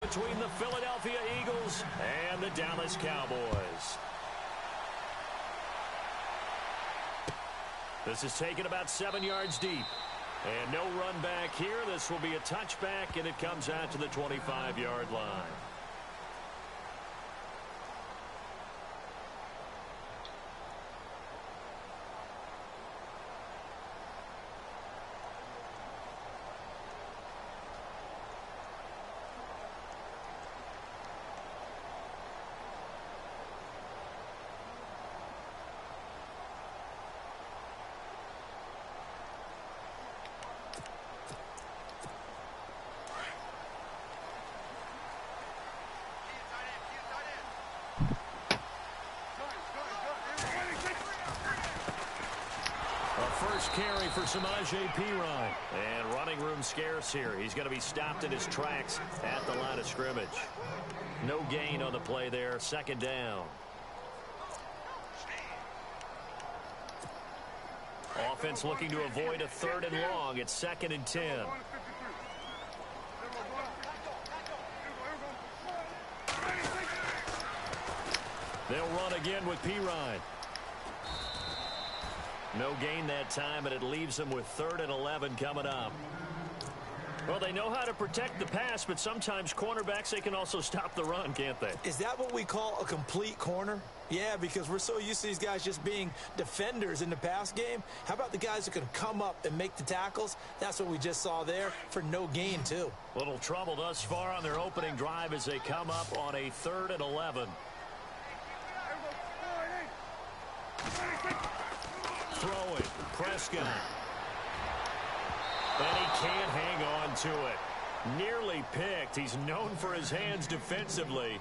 between the Philadelphia Eagles and the Dallas Cowboys. This is taken about 7 yards deep. And no run back here. This will be a touchback, and it comes out to the 25-yard line. First carry for Samaje Perine. And running room scarce here. He's going to be stopped in his tracks at the line of scrimmage. No gain on the play there. Second down. Offense looking to avoid a 3rd and long. It's 2nd and 10. They'll run again with Perine. No gain that time, and it leaves them with 3rd and 11 coming up. Well, they know how to protect the pass, but sometimes cornerbacks, they can also stop the run, can't they? Is that what we call a complete corner? Yeah, because we're so used to these guys just being defenders in the pass game. How about the guys who can come up and make the tackles? That's what we just saw there for no gain, too. Little trouble thus far on their opening drive as they come up on a 3rd and 11. Throwing, Prescott. And he can't hang on to it. Nearly picked. He's known for his hands defensively,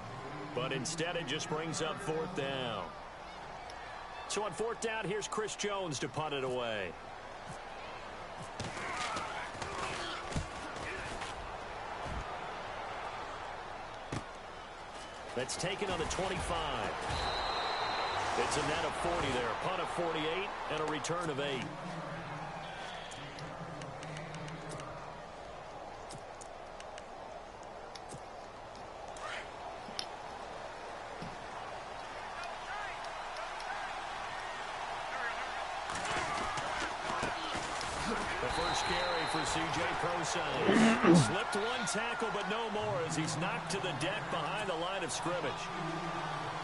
but instead it just brings up 4th down. So on 4th down, here's Chris Jones to punt it away. That's taken on the 25. It's a net of 40 there. Punt of 48 and a return of 8. The first carry for C.J. Prosine. Slipped one tackle, but no more as he's knocked to the deck behind the line of scrimmage.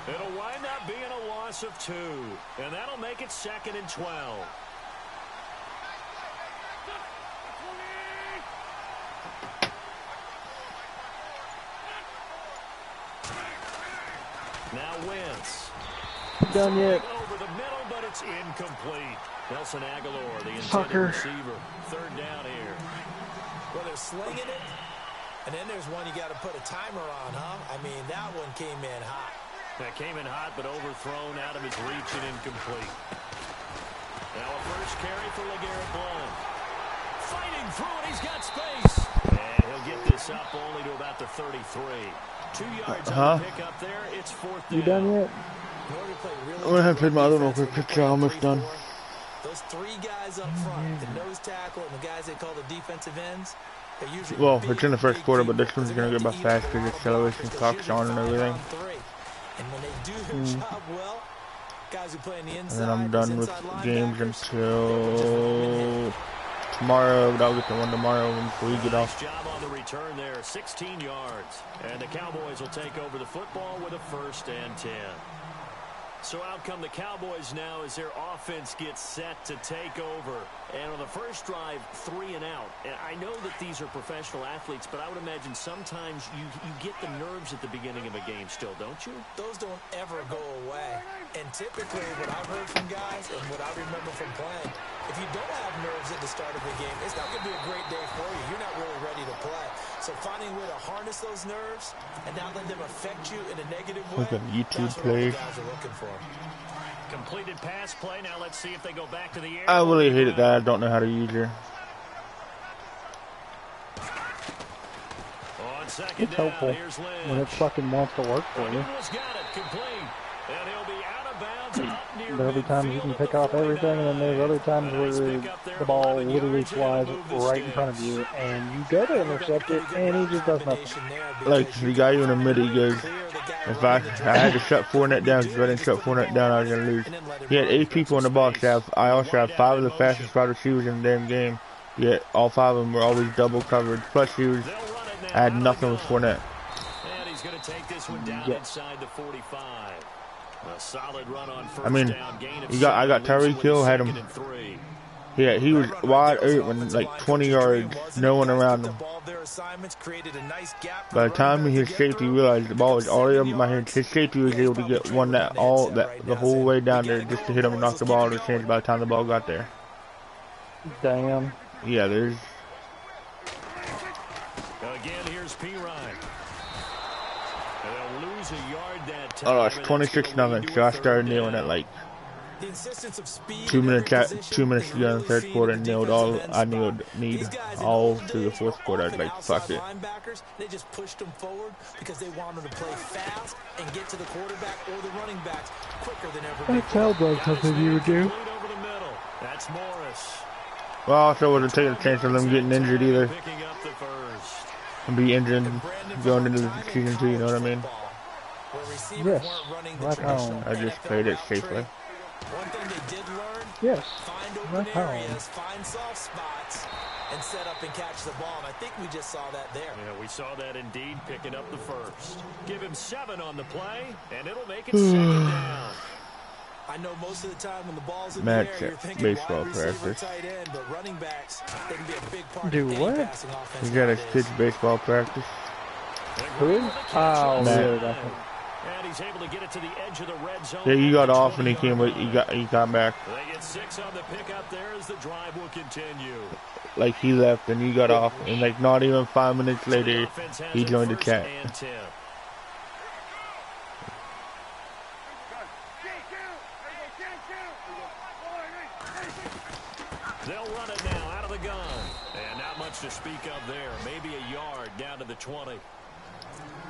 It'll wind up being a loss of 2, and that'll make it 2nd and 12. Now Wentz. Done yet? Over the middle, but it's incomplete. Nelson Aguilar, the intended receiver. 3rd down here. Well, they're slinging it, and then there's one you got to put a timer on, huh? I mean, that one came in hot. That came in hot, but overthrown out of his reach and incomplete. Now a first carry for LeGarrette Blount. Fighting through it, he's got space. And he'll get this up only to about the 33. 2 yards on the pick up there. It's 4th down. You done yet? I'm going to have to played my other quick picture. Almost done. Those 3 guys up front, the nose tackle and the guys they call the defensive ends, they usually it's in the first quarter, but this one's going to go by fast because acceleration clock's on and everything. And when they do their job well, guys who play in the inside, and then I'm done with games until tomorrow, but I'll get the one tomorrow before we get off. Nice job on the return there, 16 yards. And the Cowboys will take over the football with a 1st and 10. So out come the Cowboys now as their offense gets set to take over. And on the first drive, 3 and out. And I know that these are professional athletes, but I would imagine sometimes you get the nerves at the beginning of a game still, don't you? Those don't ever go away. And typically what I've heard from guys and what I remember from playing, if you don't have nerves at the start of the game, it's not going to be a great day for you. You're not really ready to play. So finding a way to harness those nerves and not let them affect you in a negative way, look at YouTube that's what play. the guys are looking for. Completed pass play. Now let's see if they go back to the air. I really hate it that I don't know how to use her. On second It's down, helpful here's Lynch. when it fucking wants to work for you. Got it complete. And he'll be out of bounds There'll be times you can pick off everything, and then there's other times where the ball literally flies right in front of you, and you go to intercept it, and he just does nothing. Like, the guy in the middle, he goes, if I had to shut Fournette down, because if I didn't shut Fournette down, I was going to lose. He had 8 people in the box. I also have 5 of the fastest wide receivers in the damn game. Yet all 5 of them were always double covered. Plus, I had nothing with Fournette. And he's going to take this one down inside the 45. A solid run on first I mean, down, gain of I got Tyreek Hill, had him. Yeah, he was wide open, like 20 yards, no one around him. By the time his safety realized the ball was already up in my hands, his safety was able to get the whole way down there just to hit him and knock the ball out of his hands by the time the ball got there. Damn. Yeah, there's. Again, here's P. Ryan. They'll lose a yard that time. Oh, it's 26-0, so I started kneeling at like 2 minutes to go in the third quarter and need all through the fourth quarter. I was like, fuck it. They just pushed them forward because they wanted to play fast and get to the quarterback or the running backs quicker than ever before. That sounds like something you would do. That's Morris. Well, I also wasn't taking a chance of them getting injured either. And be injured going into the season too, you know what I mean? Yes, right home. I just played it safely. One thing they did learn, yes, find open areas, find soft spots, and set up and catch the ball. And I think we just saw that there. Yeah, we saw that indeed, picking up the first. Give him 7 on the play, and it'll make it second down. I know most of the time when the ball's in the air, you're thinking baseball wide receiver, practice. tight end, but running backs, they can be a big part Do of any what? passing offense. You got a kid's baseball practice. Who is? Oh, Matt. weird. I think. And he's able to get it to the edge of the red zone. Yeah, you got off and he came. He got back. They get 6 on the pickup there as the drive will continue. Like he left and you got off, and like not even 5 minutes later, he joined the chat. They'll run it now out of the gun. And not much to speak of there. Maybe a yard down to the 20.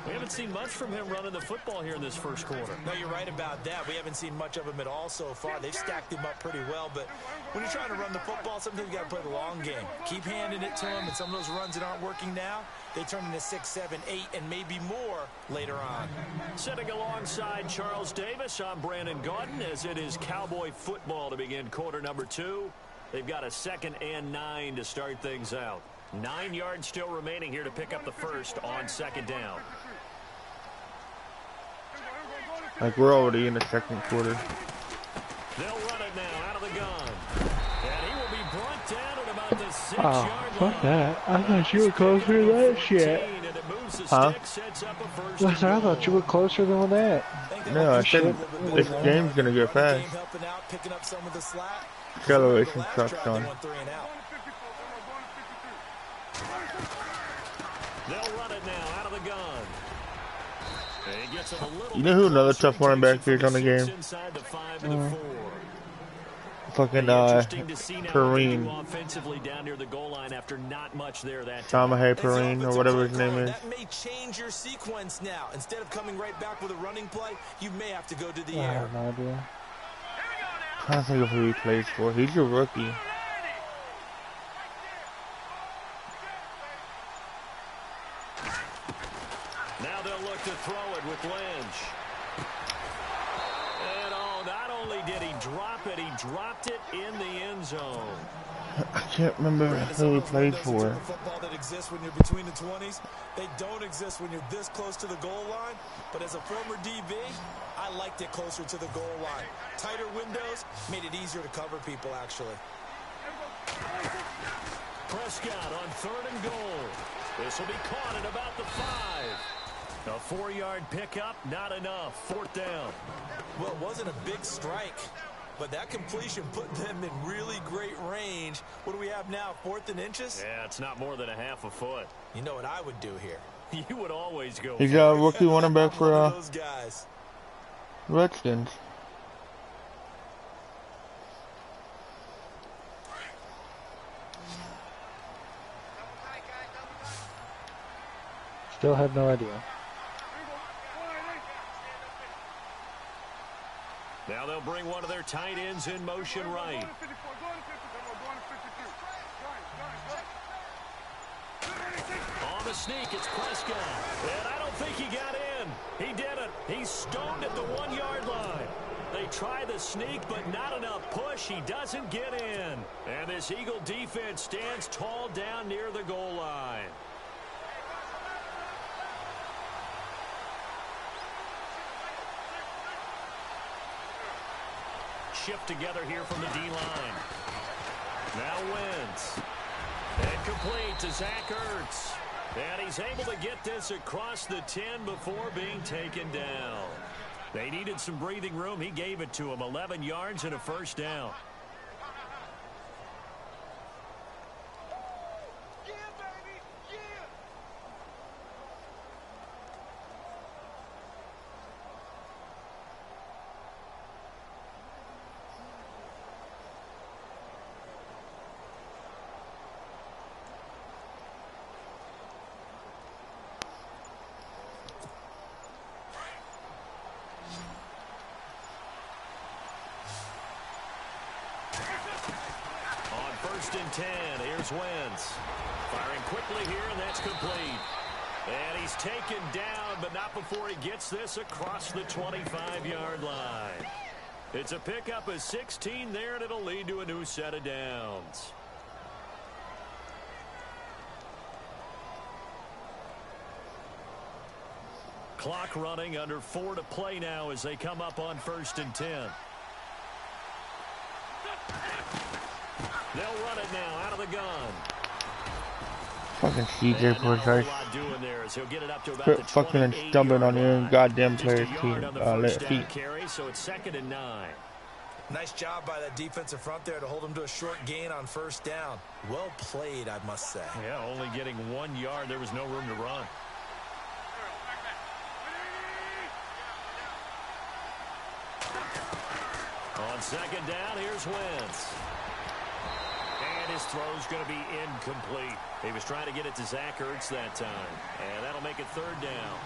We haven't seen much from him running the football here in this first quarter. No, you're right about that. We haven't seen much of him at all so far. They've stacked him up pretty well, but when you're trying to run the football, sometimes you got to play the long game. Keep handing it to him, and some of those runs that aren't working now, they turn into 6, 7, 8, and maybe more later on. Sitting alongside Charles Davis, I'm Brandon Gaudin, as it is Cowboy football to begin quarter number 2. They've got a 2nd and 9 to start things out. 9 yards still remaining here to pick up the first on 2nd down. Like we're already in the second quarter. They'll run it now out of the gun. And he will be brought down at about the 6-yard line. Fuck that. I thought you were closer to that shit. Huh? Listen, I thought you were closer than that. No, I said this game's gonna go fast. Acceleration sucks on. They'll run it now out of the gun. You know who another tough running back is on the game? Fucking Perrine. Samahe Perrine or whatever his name is. That may change your sequence now. Instead of coming right back with a running play, you may have to go to the air. I have no idea. I'm trying to think of who he plays for. He's a rookie. Now they'll look to throw it with Lynch. And not only did he drop it, he dropped it in the end zone. I can't remember who he played for. Football that exists when you're between the 20s. They don't exist when you're this close to the goal line. But as a former DB, I liked it closer to the goal line. Tighter windows made it easier to cover people, actually. Prescott on 3rd and goal. This will be caught at about the 5. A 4-yard pickup, not enough. 4th down. Well, it wasn't a big strike, but that completion put them in really great range. What do we have now, 4th and inches? Yeah, it's not more than a half a foot. You know what I would do here? You would always go. He's a rookie running back for those guys. Redskins. Still have no idea. Now they'll bring one of their tight ends in motion right. On the sneak, it's Prescott. And I don't think he got in. He didn't. He's stoned at the 1-yard line. They try the sneak, but not enough push. He doesn't get in. And this Eagle defense stands tall down near the goal line. Shift together here from the D-line. Now Wentz. And complete to Zach Ertz. And he's able to get this across the 10 before being taken down. They needed some breathing room. He gave it to him. 11 yards and a first down. First and 10. Here's Wentz. Firing quickly here, and that's complete. And he's taken down, but not before he gets this across the 25-yard line. It's a pickup of 16 there, and it'll lead to a new set of downs. Clock running, under 4 to play now as they come up on first and 10. They'll run it now out of the gun. Fucking CJ for fucking stumbling on your own goddamn player's feet. So it's 2nd and 9. Nice job by that defensive front there to hold him to a short gain on first down. Well played, I must say. Yeah, only getting 1 yard. There was no room to run. On second down, here's Wentz. And his throw's going to be incomplete. He was trying to get it to Zach Ertz that time. And that'll make it 3rd down.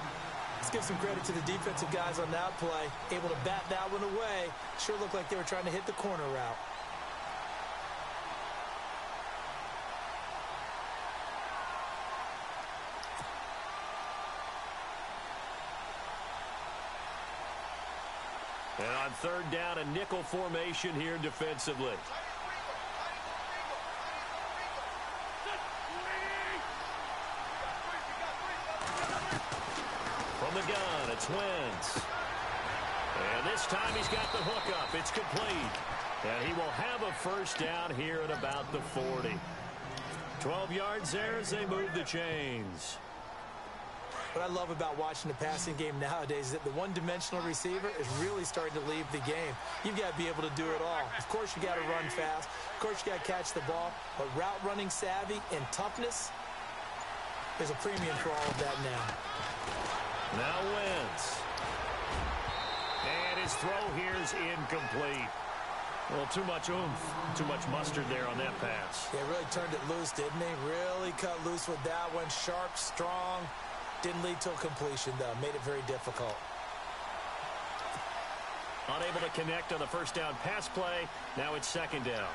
Let's give some credit to the defensive guys on that play. Able to bat that one away. Sure looked like they were trying to hit the corner route. And on 3rd down, a nickel formation here defensively. From the gun, it's Wentz. And this time he's got the hook up. It's complete. And he will have a first down here at about the 40. 12 yards there as they move the chains. What I love about watching the passing game nowadays is that the one-dimensional receiver is really starting to leave the game. You've got to be able to do it all. Of course, you got to run fast. Of course, you got to catch the ball. But route running savvy and toughness, there's a premium for all of that now. Now Wentz. And his throw here is incomplete. Well, too much oomph, too much mustard there on that pass. Yeah, really turned it loose, didn't he? Really cut loose with that one. Sharp, strong. Didn't lead to a completion, though. Made it very difficult. Unable to connect on the first down pass play. Now it's 2nd down.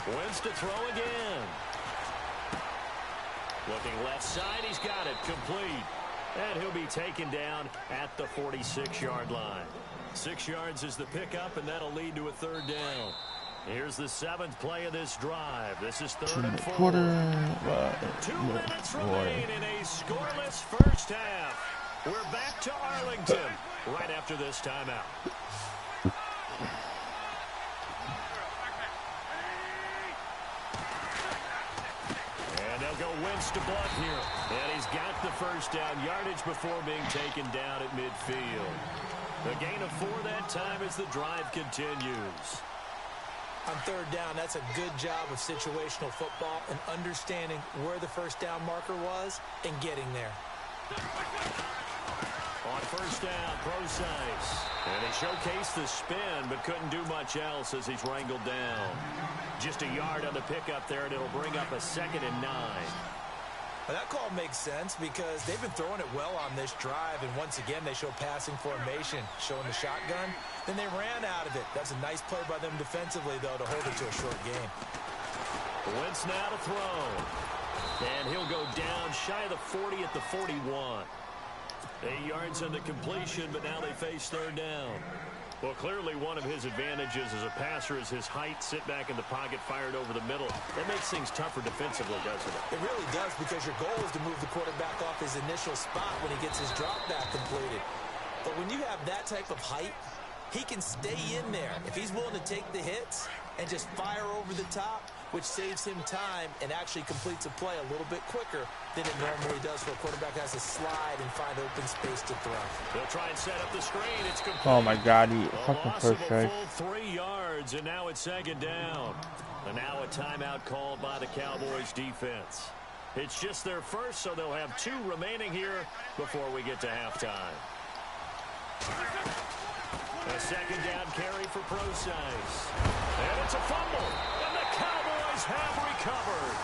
Wentz to throw again. Looking left side, he's got it. Complete. And he'll be taken down at the 46-yard line. 6 yards is the pickup, and that'll lead to a 3rd down. Here's the 7th play of this drive. This is 3rd and 4. 2 minutes remain in a scoreless first half. We're back to Arlington right after this timeout. And they'll go Wentz to Blunt here. And he's got the first down yardage before being taken down at midfield. The gain of 4 that time as the drive continues. On 3rd down, that's a good job of situational football and understanding where the first down marker was and getting there. On first down, Procise. And he showcased the spin, but couldn't do much else as he's wrangled down. Just a yard on the pickup there, and it'll bring up a 2nd and 9. Well, that call makes sense because they've been throwing it well on this drive, and once again they show passing formation, showing the shotgun. Then they ran out of it. That's a nice play by them defensively, though, to hold it to a short game. Wentz now to throw. And he'll go down shy of the 40 at the 41. 8 yards on the completion, but now they face third down. Well, clearly one of his advantages as a passer is his height, sit back in the pocket, fired over the middle. That makes things tougher defensively, doesn't it? It really does, because your goal is to move the quarterback off his initial spot when he gets his drop back completed. But when you have that type of height, he can stay in there. If he's willing to take the hits and just fire over the top, which saves him time and actually completes a play a little bit quicker than it normally does for a quarterback who has to slide and find open space to throw. They'll try and set up the screen. It's complete. Oh my God, he fucking loss first of a try. full 3 yards, and now it's second down. And now a timeout called by the Cowboys defense. It's just their first, so they'll have 2 remaining here before we get to halftime. A second down carry for Procise. And it's a fumble. And the Cowboys have recovered.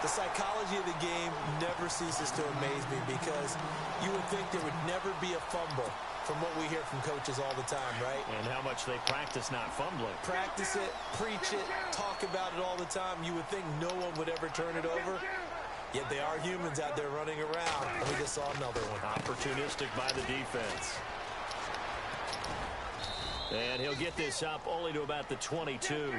The psychology of the game never ceases to amaze me, because you would think there would never be a fumble from what we hear from coaches all the time, right? And how much they practice not fumbling. Practice it, preach it, talk about it all the time. You would think no one would ever turn it over. Yet they are humans out there running around, and we just saw another one. Opportunistic by the defense. And he'll get this up only to about the 22.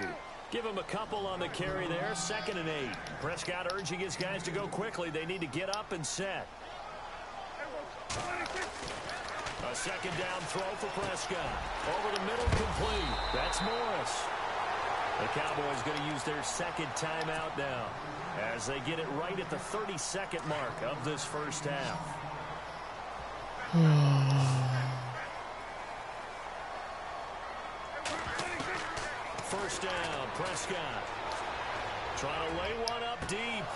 Give him a couple on the carry there. 2nd and 8. Prescott urging his guys to go quickly. They need to get up and set. A second down throw for Prescott. Over the middle, complete. That's Morris. The Cowboys going to use their second timeout now as they get it right at the 30-second mark of this first half. First down, Prescott. Trying to lay one up deep.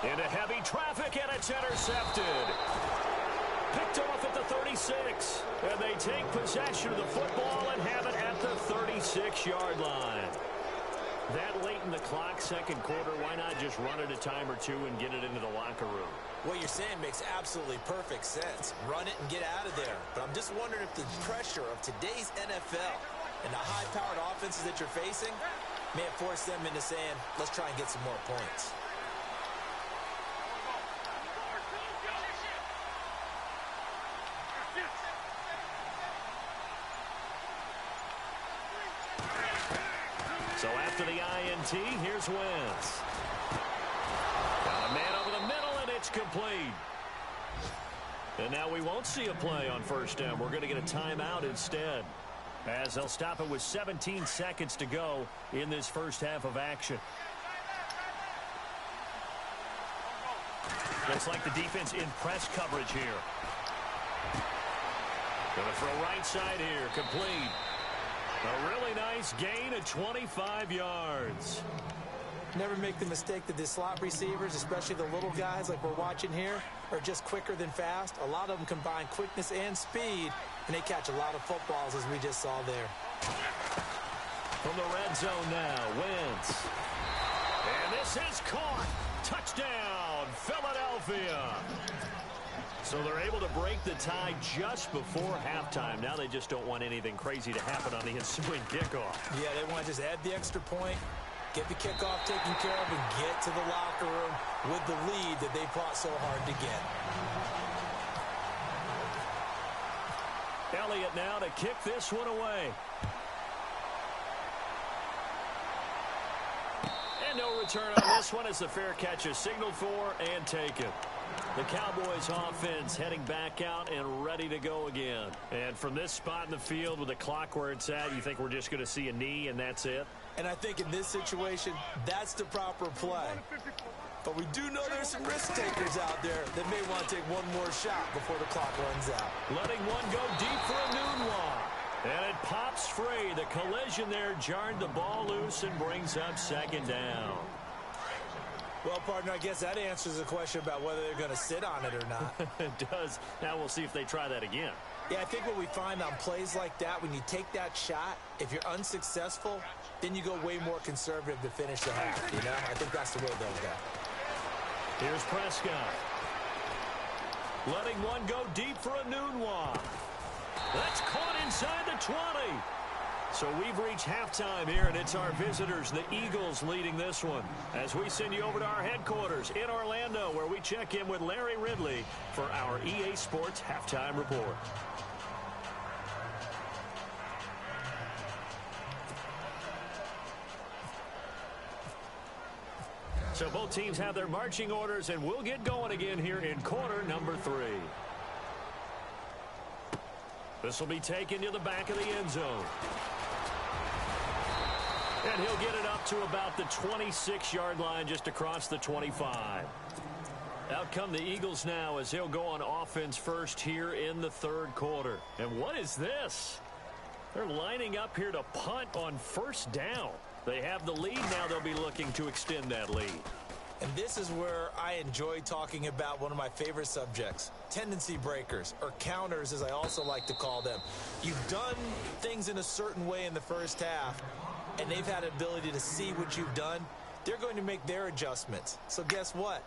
Into heavy traffic, and it's intercepted. Picked off at the 36. And they take possession of the football and have it at the 36-yard line. That late in the clock, second quarter, why not just run it a time or two and get it into the locker room? What you're saying makes absolutely perfect sense. Run it and get out of there. But I'm just wondering if the pressure of today's NFL and the high-powered offenses that you're facing may have forced them into saying, let's try and get some more points. So after the INT, here's Wentz. Got a man over the middle, and it's complete. And now we won't see a play on first down. We're going to get a timeout instead, as they'll stop it with 17 seconds to go in this first half of action. Looks like the defense in press coverage here. Going to throw right side here, complete. A really nice gain of 25 yards. Never make the mistake that the slot receivers, especially the little guys like we're watching here, are just quicker than fast. A lot of them combine quickness and speed, and they catch a lot of footballs, as we just saw there. From the red zone now, Wentz. And this is caught. Touchdown, Philadelphia. So they're able to break the tie just before halftime. Now they just don't want anything crazy to happen on the ensuing kickoff. Yeah, they want to just add the extra point, get the kickoff taken care of, and get to the locker room with the lead that they fought so hard to get. Elliott now to kick this one away. And no return on this one as the fair catch is signaled for and taken. The Cowboys offense heading back out and ready to go again. And from this spot in the field with the clock where it's at, you think we're just going to see a knee and that's it? And I think in this situation, that's the proper play. But we do know there's some risk takers out there that may want to take one more shot before the clock runs out. Letting one go deep for a noon walk. And it pops free. The collision there jarred the ball loose and brings up second down. Well, partner, I guess that answers the question about whether they're going to sit on it or not. It does. Now we'll see if they try that again. Yeah, I think what we find on plays like that, when you take that shot, if you're unsuccessful, then you go way more conservative to finish the half, you know? I think that's the way they'll go. Here's Prescott. Letting one go deep for a Nunwa. That's caught inside the 20. So we've reached halftime here, and it's our visitors, the Eagles, leading this one. As we send you over to our headquarters in Orlando, where we check in with Larry Ridley for our EA Sports Halftime Report. So both teams have their marching orders, and we'll get going again here in quarter number 3. This will be taken to the back of the end zone. And he'll get it up to about the 26-yard line, just across the 25. Out come the Eagles now as they'll go on offense first here in the third quarter. And what is this? They're lining up here to punt on first down. They have the lead now. They'll be looking to extend that lead. And this is where I enjoy talking about one of my favorite subjects, tendency breakers, or counters as I also like to call them. You've done things in a certain way in the first half, and they've had an ability to see what you've done. They're going to make their adjustments. So guess what?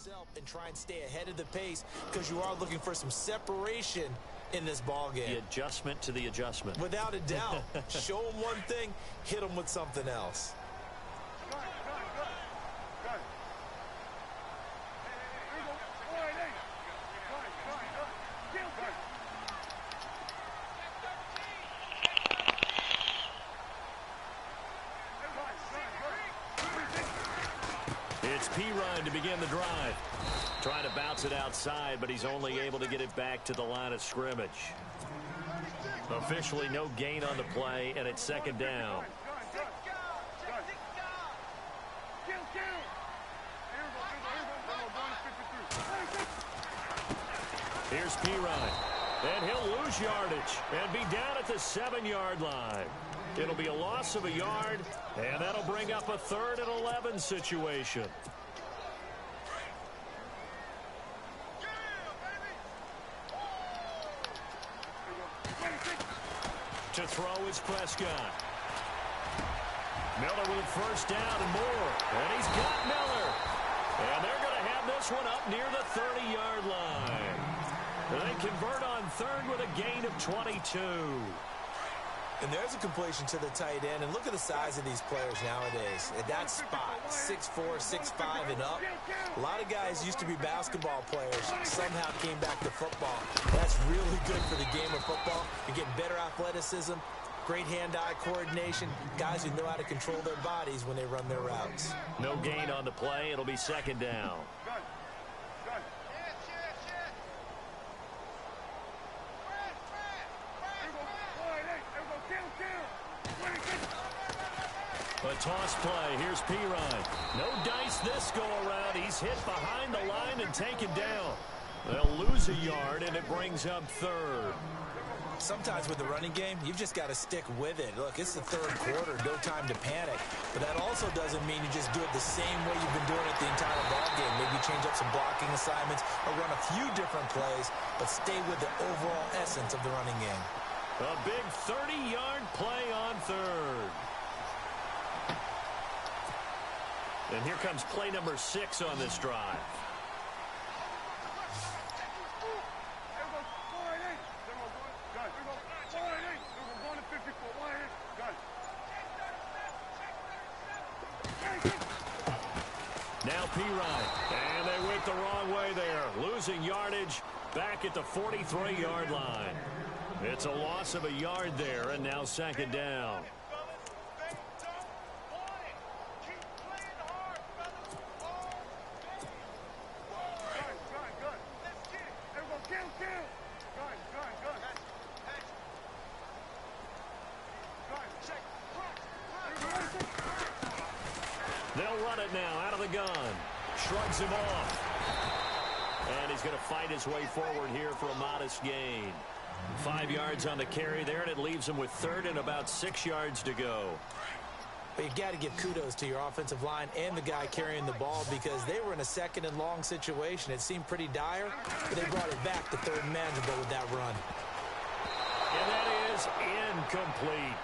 yourself and try and stay ahead of the pace, because you are looking for some separation in this ball game. The adjustment to the adjustment. Without a doubt. Show them one thing, hit them with something else. It's P-Ryan to begin the drive. Trying to bounce it outside, but he's only able to get it back to the line of scrimmage. Officially no gain on the play, and it's second down. Here's P-Ryan. And he'll lose yardage and be down at the 7-yard line. It'll be a loss of a yard, and that'll bring up a 3rd and 11 situation. To throw is Prescott. Miller with first down and more. And he's got Miller. And they're going to have this one up near the 30-yard line. They convert on 3rd with a gain of 22. And there's a completion to the tight end. And look at the size of these players nowadays. At that spot, 6'4", 6'5", and up. A lot of guys used to be basketball players, somehow came back to football. That's really good for the game of football. You're getting better athleticism, great hand-eye coordination, guys who know how to control their bodies when they run their routes. No gain on the play. It'll be second down. A toss play. Here's P-Ryan. No dice this go-around. He's hit behind the line and taken down. They'll lose a yard, and it brings up 3rd. Sometimes with the running game, you've just got to stick with it. Look, it's the 3rd quarter, no time to panic. But that also doesn't mean you just do it the same way you've been doing it the entire ball game. Maybe change up some blocking assignments or run a few different plays, but stay with the overall essence of the running game. A big 30-yard play on 3rd. And here comes play number 6 on this drive. Now P-Ryan. And they went the wrong way there. Losing yardage back at the 43-yard line. It's a loss of a yard there, and now second down. They'll run it now out of the gun. Shrugs him off. And he's going to fight his way forward here for a modest gain. 5 yards on the carry there, and it leaves him with third and about 6 yards to go. But you've got to give kudos to your offensive line and the guy carrying the ball because they were in a second and long situation. It seemed pretty dire, but they brought it back to third and manageable with that run. And that is incomplete.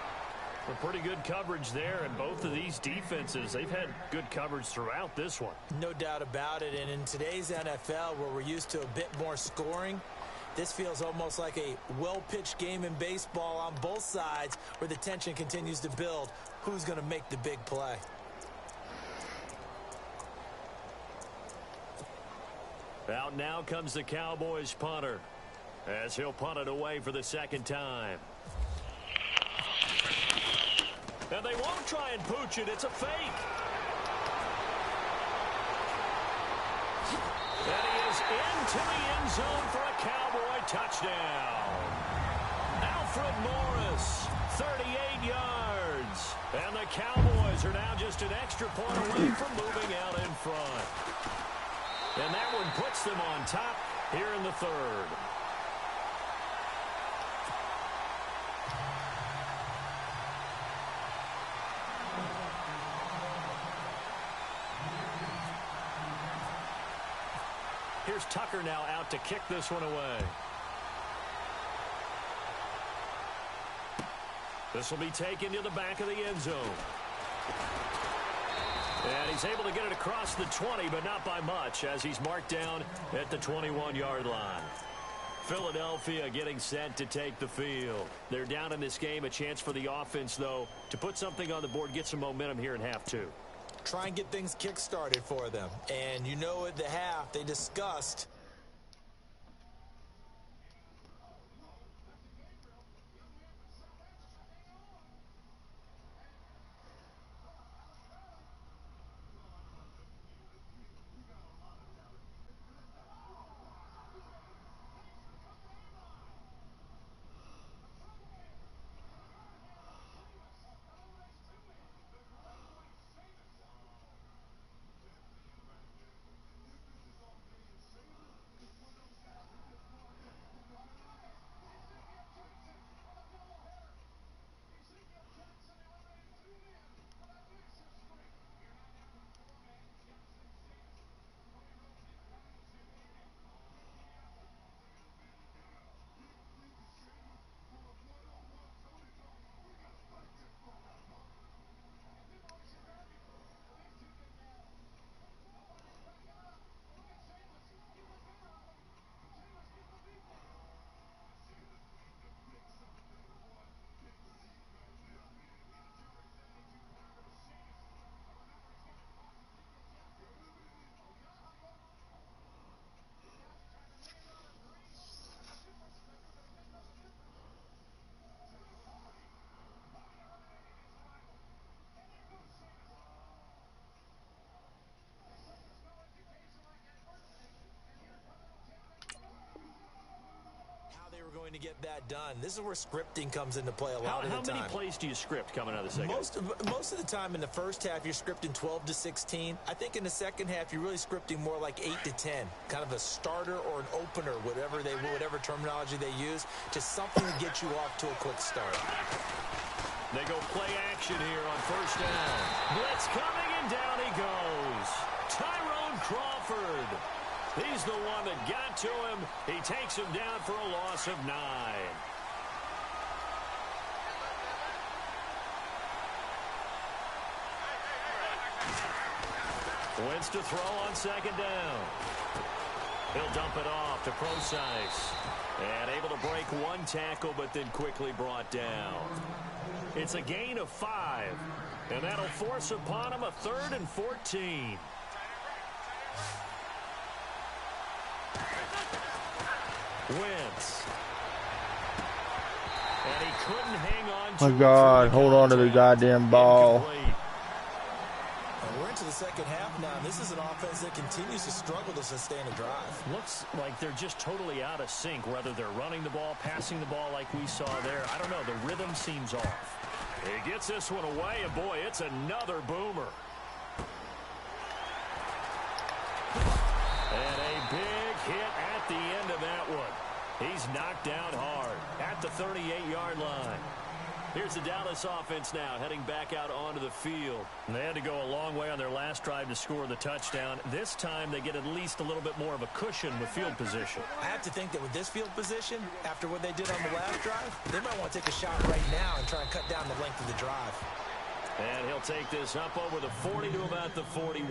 A pretty good coverage there, and both of these defenses, they've had good coverage throughout this one. No doubt about it, and in today's NFL, where we're used to a bit more scoring, this feels almost like a well-pitched game in baseball on both sides where the tension continues to build. Who's going to make the big play? Out now comes the Cowboys punter as he'll punt it away for the second time. And they won't try and pooch it. It's a fake. And he is into the end zone for a Cowboy touchdown. Alfred Morris, 38 yards. And the Cowboys are now just an extra point away from moving out in front. And that one puts them on top here in the third. Here's Tucker now out to kick this one away. This will be taken to the back of the end zone. And he's able to get it across the 20, but not by much, as he's marked down at the 21-yard line. Philadelphia getting set to take the field. They're down in this game. A chance for the offense, though, to put something on the board, get some momentum here in half two. Try and get things kick-started for them. And you know at the half, they discussed going to get that done. This is where scripting comes into play a lot of the time. How many plays do you script coming out of the second? Most of the time in the first half, you're scripting 12 to 16. I think in the second half, you're really scripting more like 8 to 10. Kind of a starter or an opener, whatever terminology they use. Just something to get you off to a quick start. They go play action here on first down. Blitz coming, and down he goes. Tyrone Crawford. He's the one that got to him. He takes him down for a loss of 9. Wins to throw on second down. He'll dump it off to Procise. And able to break one tackle, but then quickly brought down. It's a gain of 5. And that'll force upon him a 3rd and 14. Wentz. And he couldn't hang on My God, hold on to the goddamn ball. We're into the second half now, and this is an offense that continues to struggle to sustain a drive. Looks like they're just totally out of sync, whether they're running the ball, passing the ball like we saw there. I don't know. The rhythm seems off. He gets this one away, and boy, it's another boomer. And a big hit at the end of that one. He's knocked down hard at the 38-yard line. Here's the Dallas offense now heading back out onto the field. And they had to go a long way on their last drive to score the touchdown. This time they get at least a little bit more of a cushion with field position. I have to think that with this field position, after what they did on the last drive, they might want to take a shot right now and try and cut down the length of the drive. And he'll take this up over the 40 to about the 41.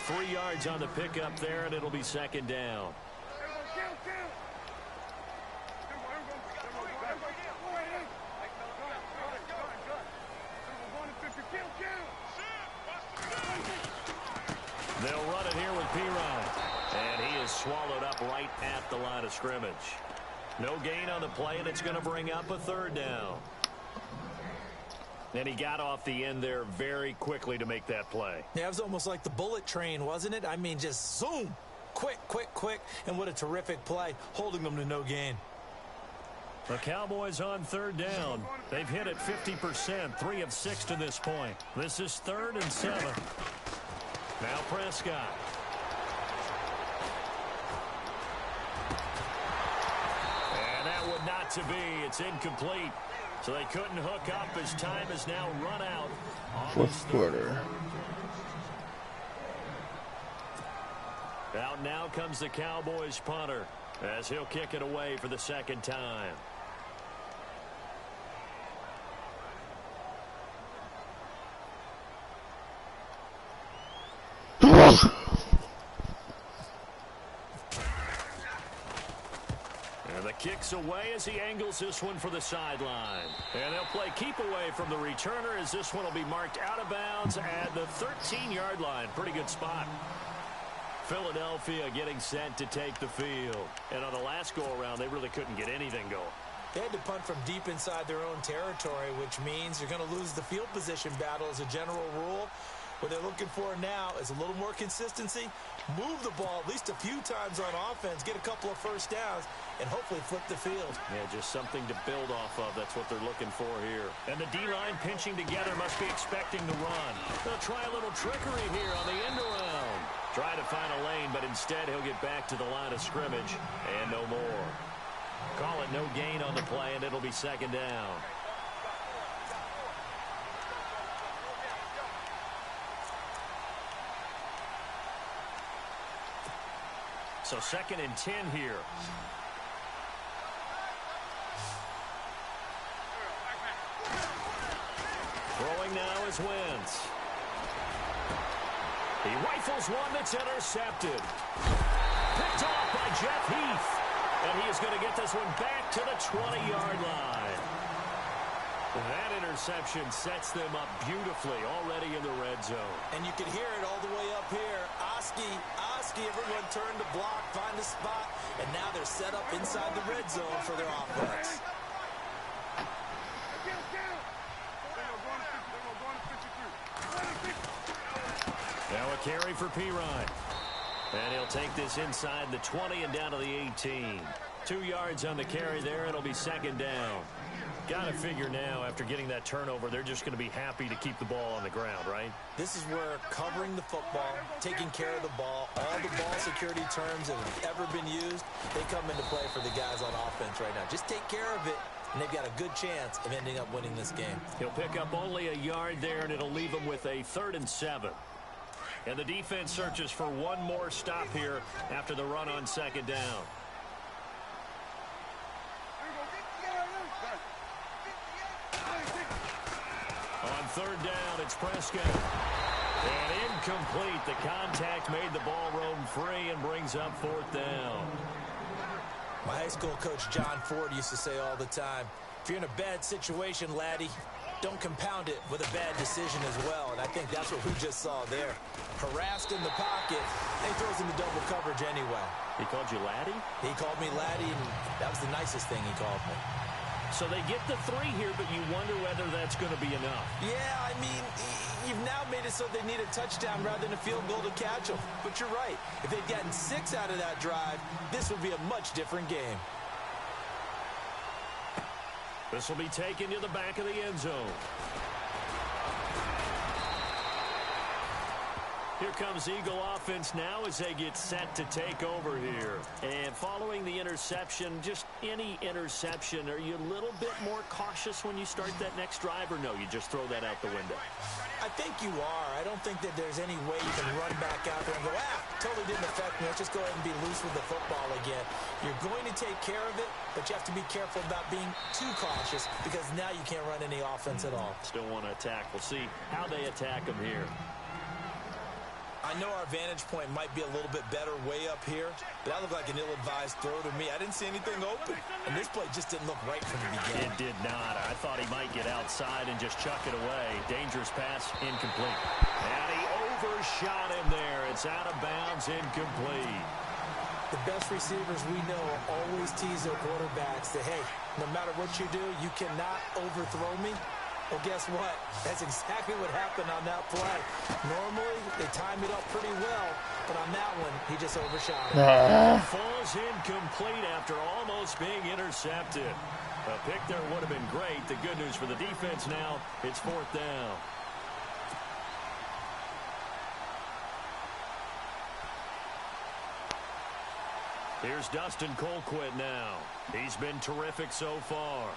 3 yards on the pickup there, and it'll be second down. They'll run it here with Pirine. And he is swallowed up right at the line of scrimmage. No gain on the play, and it's going to bring up a third down. And he got off the end there very quickly to make that play. Yeah, it was almost like the bullet train, wasn't it? I mean, just zoom. Quick, quick, quick. And what a terrific play, holding them to no gain. The Cowboys on third down. They've hit it 50%, 3 of 6 to this point. This is 3rd and 7. Now Prescott. And that would not to be. It's incomplete. So they couldn't hook up as time is now run out. Fourth quarter. Out now comes the Cowboys punter as he'll kick it away for the second time. And the kick's away as he angles this one for the sideline. And they'll play keep away from the returner as this one will be marked out of bounds at the 13-yard line. Pretty good spot. Philadelphia getting set to take the field. And on the last go-around, they really couldn't get anything going. They had to punt from deep inside their own territory, which means you're going to lose the field position battle as a general rule. What they're looking for now is a little more consistency, move the ball at least a few times on offense, get a couple of first downs, and hopefully flip the field. Yeah, just something to build off of. That's what they're looking for here. And the D-line pinching together must be expecting the run. They'll try a little trickery here on the end around. Try to find a lane, but instead he'll get back to the line of scrimmage and no more. Call it no gain on the play, and it'll be second down. So 2nd and 10 here. Throwing now is Wentz. He rifles one that's intercepted. Picked off by Jeff Heath. And he is going to get this one back to the 20-yard line. That interception sets them up beautifully already in the red zone. And you can hear it all the way up here. Oski, everyone turned to block, find a spot, and now they're set up inside the red zone for their offense. Now a carry for Pirine. And he'll take this inside the 20 and down to the 18. 2 yards on the carry there. It'll be second down. Got to figure now, after getting that turnover, they're just going to be happy to keep the ball on the ground, right? This is where covering the football, taking care of the ball, all the ball security terms that have ever been used, they come into play for the guys on offense right now. Just take care of it, and they've got a good chance of ending up winning this game. He'll pick up only a yard there, and it'll leave him with a 3rd and 7. And the defense searches for one more stop here after the run on second down. On third down, it's Prescott. And incomplete. The contact made the ball roam free and brings up 4th down. My high school coach, John Ford, used to say all the time, if you're in a bad situation, laddie, don't compound it with a bad decision as well. And I think that's what we just saw there. Harassed in the pocket, and he throws into double coverage anyway. He called you laddie? He called me laddie, and that was the nicest thing he called me. So they get the 3 here, but you wonder whether that's going to be enough. Yeah, I mean, you've now made it so they need a touchdown rather than a field goal to catch them. But you're right. If they'd gotten 6 out of that drive, this would be a much different game. This will be taken to the back of the end zone. Here comes Eagle offense now as they get set to take over here. And following the interception, just any interception, are you a little bit more cautious when you start that next drive, or no, you just throw that out the window? I think you are. I don't think that there's any way you can run back out there and go, totally didn't affect me. Let's just go ahead and be loose with the football again. You're going to take care of it, but you have to be careful about being too cautious because now you can't run any offense at all. Still want to attack. We'll see how they attack them here. I know our vantage point might be a little bit better way up here, but that looked like an ill-advised throw to me. I didn't see anything open, and this play just didn't look right from the beginning. It did not. I thought he might get outside and just chuck it away. Dangerous pass, incomplete. And he overshot him there. It's out of bounds, incomplete. The best receivers we know always tease their quarterbacks that, hey, no matter what you do, you cannot overthrow me. Well, guess what? That's exactly what happened on that play. Normally, they time it up pretty well, but on that one, he just overshot it. Falls incomplete after almost being intercepted. A pick there would have been great. The good news for the defense now, it's 4th down. Here's Dustin Colquitt now. He's been terrific so far.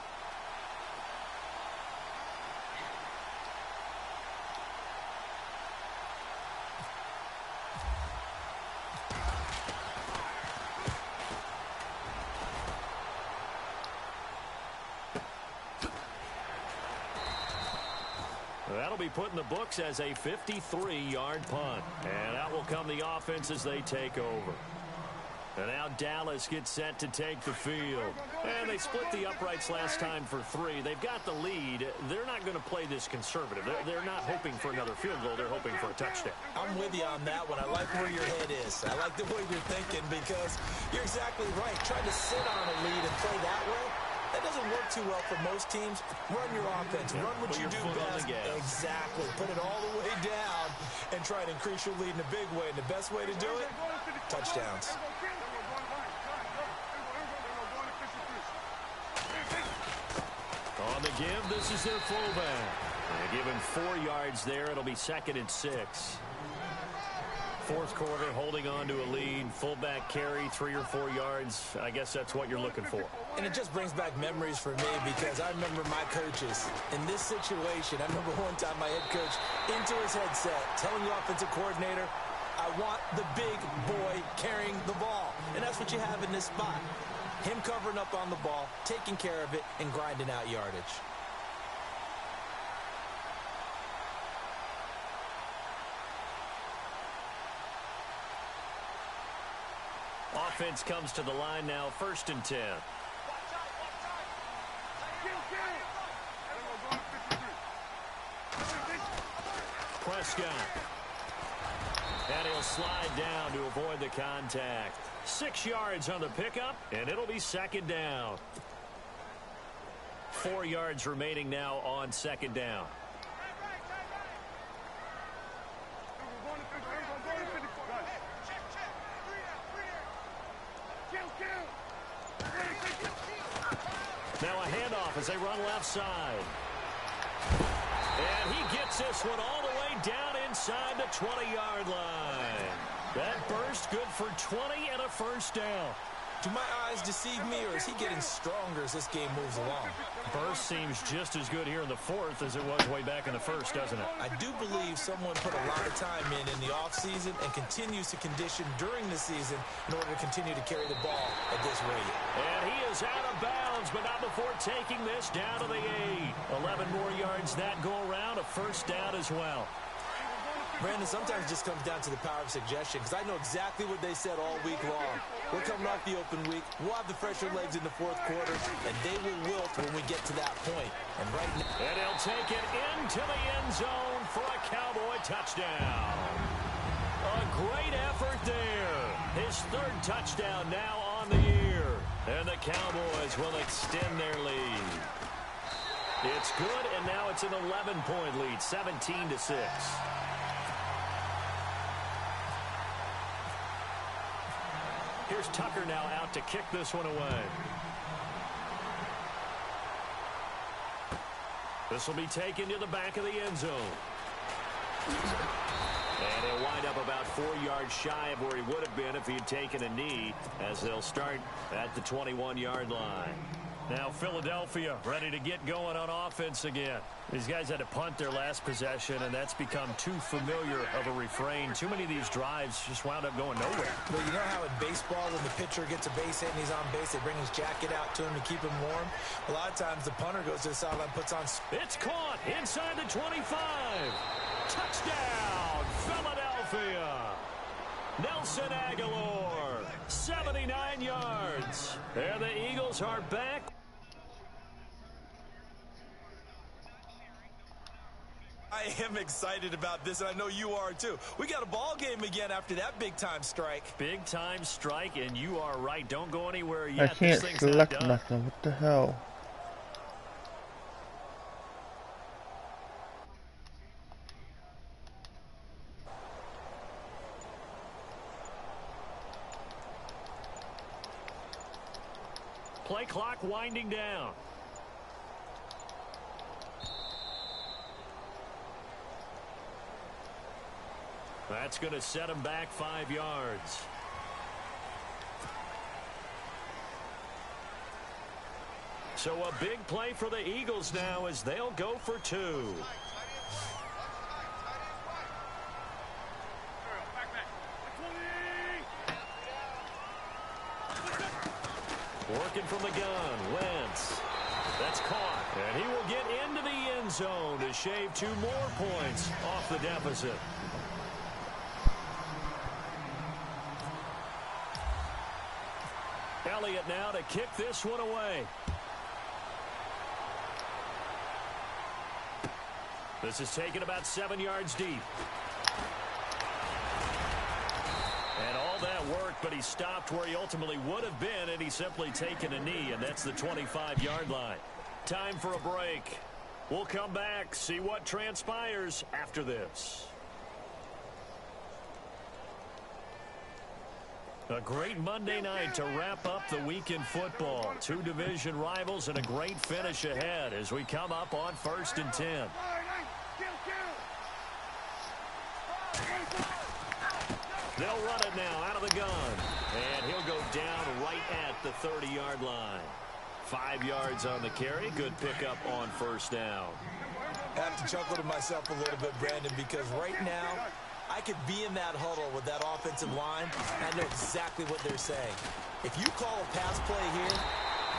That'll be put in the books as a 53-yard punt. And out will come the offense as they take over. And now Dallas gets set to take the field. And they split the uprights last time for 3. They've got the lead. They're not going to play this conservative. They're not hoping for another field goal. They're hoping for a touchdown. I'm with you on that one. I like where your head is. I like the way you're thinking because you're exactly right. Trying to sit on a lead and play that way, that doesn't work too well for most teams. Run your offense. Run what you do best. Exactly. Put it all the way down and try to increase your lead in a big way. And the best way to do it, touchdowns. On the give, this is their fullback. They give him 4 yards there. It'll be 2nd and 6. Fourth quarter, holding on to a lead. Fullback carry, 3 or 4 yards. I guess that's what you're looking for. And it just brings back memories for me because I remember my coaches in this situation. I remember one time my head coach into his headset telling the offensive coordinator, I want the big boy carrying the ball. And that's what you have in this spot. Him covering up on the ball, taking care of it, and grinding out yardage. Offense comes to the line now, 1st and 10. Prescott. And he'll slide down to avoid the contact. 6 yards on the pickup, and it'll be 2nd down. 4 yards remaining now on 2nd down. Now a handoff as they run left side. And he gets this one all the way down inside the 20-yard line. That burst good for 20 and a 1st down. Do my eyes deceive me, or is he getting stronger as this game moves along? Burst seems just as good here in the 4th as it was way back in the 1st, doesn't it? I do believe someone put a lot of time in the offseason and continues to condition during the season in order to continue to carry the ball at this rate. And he is out of bounds, but not before taking this down to the 8. 11 more yards that go around, a 1st down as well. Brandon, sometimes it just comes down to the power of suggestion, because I know exactly what they said all week long. We're coming off the open week. We'll have the fresher legs in the fourth quarter, and they will wilt when we get to that point. And right now... And he'll take it into the end zone for a Cowboy touchdown. A great effort there. His third touchdown now on the year. And the Cowboys will extend their lead. It's good, and now it's an 11-point lead, 17-6. Here's Tucker now out to kick this one away. This will be taken to the back of the end zone. And he'll wind up about 4 yards shy of where he would have been if he had taken a knee, as they'll start at the 21-yard line. Now Philadelphia ready to get going on offense again. These guys had to punt their last possession, and that's become too familiar of a refrain. Too many of these drives just wound up going nowhere. But you know how in baseball, when the pitcher gets a base hit and he's on base, they bring his jacket out to him to keep him warm? A lot of times the punter goes to the sideline, puts on... It's caught inside the 25. Touchdown, Philadelphia. Nelson Aguilar, 79 yards. And the Eagles are back. I am excited about this, and I know you are too. We got a ball game again after that big-time strike. Big-time strike, and you are right. Don't go anywhere yet. I can't select nothing. What the hell? Play clock winding down. That's going to set him back 5 yards. So a big play for the Eagles now as they'll go for 2. Working from the gun, Wentz. That's caught, and he will get into the end zone to shave 2 more points off the deficit. Elliott now to kick this one away. This is taken about 7 yards deep. And all that work, but he stopped where he ultimately would have been, and he's simply taken a knee, and that's the 25-yard line. Time for a break. We'll come back, see what transpires after this. A great Monday night to wrap up the week in football. 2 division rivals and a great finish ahead as we come up on 1st and 10. They'll run it now out of the gun. And he'll go down right at the 30-yard line. 5 yards on the carry. Good pickup on 1st down. I have to chuckle to myself a little bit, Brandon, because right now I could be in that huddle with that offensive line, and I know exactly what they're saying. If you call a pass play here,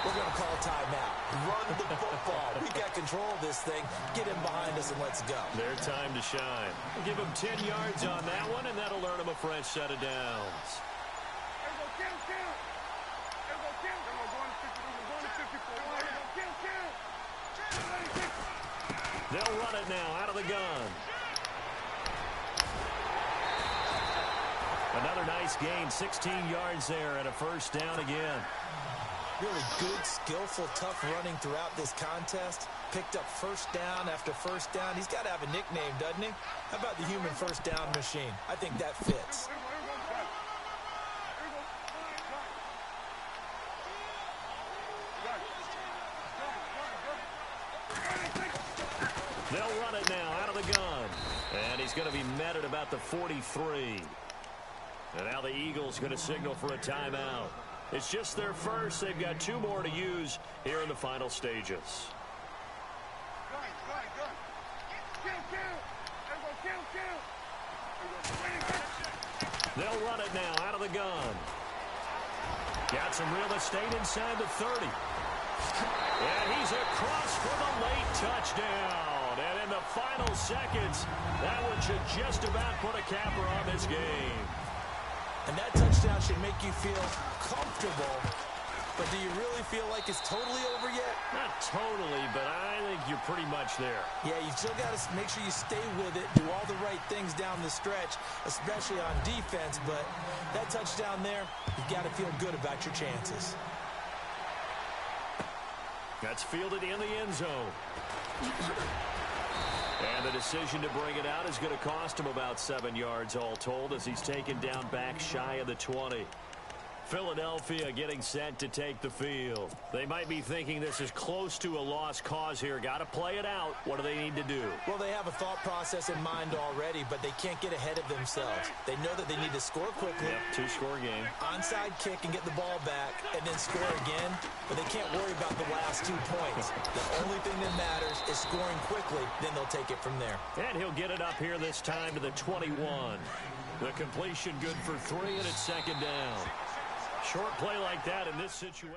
we're going to call a timeout. Run the football. We got control of this thing. Get in behind us and let's go. Their time to shine. Give them 10 yards on that one, and that'll earn them a fresh set of downs. They'll run it now out of the gun. Another nice gain, 16 yards there and a 1st down again. Really good, skillful, tough running throughout this contest. Picked up 1st down after 1st down. He's got to have a nickname, doesn't he? How about the human 1st down machine? I think that fits. They'll run it now out of the gun. And he's going to be met at about the 43. And now the Eagles going to signal for a timeout. It's just their first. They've got 2 more to use here in the final stages. They'll run it now out of the gun. Got some real estate inside the 30. And he's across for the late touchdown. And in the final seconds, that one should just about put a capper on this game. And that touchdown should make you feel comfortable. But do you really feel like it's totally over yet? Not totally, but I think you're pretty much there. Yeah, you still got to make sure you stay with it, do all the right things down the stretch, especially on defense. But that touchdown there, you've got to feel good about your chances. That's fielded in the end zone. And the decision to bring it out is going to cost him about 7 yards all told as he's taken down back shy of the 20. Philadelphia getting set to take the field. They might be thinking this is close to a lost cause here. Got to play it out. What do they need to do? Well, they have a thought process in mind already, but they can't get ahead of themselves. They know that they need to score quickly. Yep, two-score game. Onside kick and get the ball back and then score again, but they can't worry about the last 2 points. The only thing that matters is scoring quickly, then they'll take it from there. And he'll get it up here this time to the 21. The completion good for 3, and it's second down. Short play like that in this situation.